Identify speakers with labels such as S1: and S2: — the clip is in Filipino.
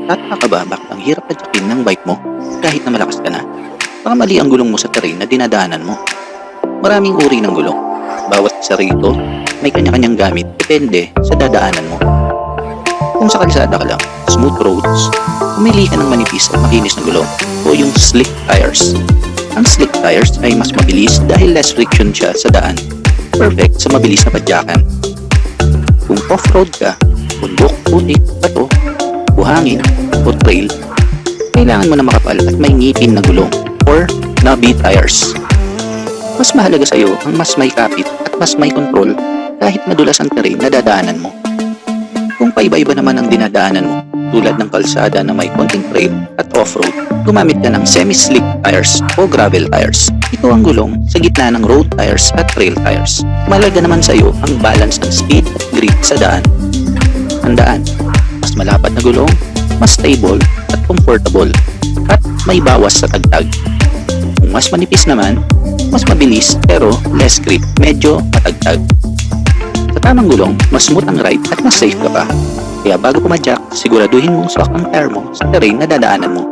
S1: Tataka ka ba bakit ang hirap padyakin ng bike mo kahit na malakas ka na? Baka mali ang gulong mo sa terrain na dinadaanan mo. Maraming uri ng gulong. Bawat isa rito may kanya-kanyang gamit depende sa dadaanan mo. Kung sa kalsada ka lang, smooth roads, pumili ka ng manipis at makinis na gulong o yung slick tires. Ang slick tires ay mas mabilis dahil less friction siya sa daan. Perfect sa mabilis na padyakan. Kung off-road ka, bundok, putik, bato, buhangin, o trail, kailangan mo na makapal at may ngipin na gulong or knobby tires. Mas mahalaga sa iyo ang mas may kapit at mas may control kahit madulas ang terrain na dadaanan mo. Kung paiba-iba naman ang dinadaanan mo, tulad ng kalsada na may konting trail at off-road, gumamit ka ng semi-slick tires o gravel tires. Ito ang gulong sa gitna ng road tires at trail tires. Mahalaga naman sa iyo ang balance ng speed at grip sa daan. Ang daan, mas malapat na gulong, mas stable at comfortable, at may bawas sa tagtag. Kung mas manipis naman, mas mabilis pero less grip, medyo matagtag. Sa tamang gulong, mas smooth ang ride at mas safe ka pa. Kaya bago pumadyak, siguraduhin mong swak ang tire mo sa terrain na dadaanan mo.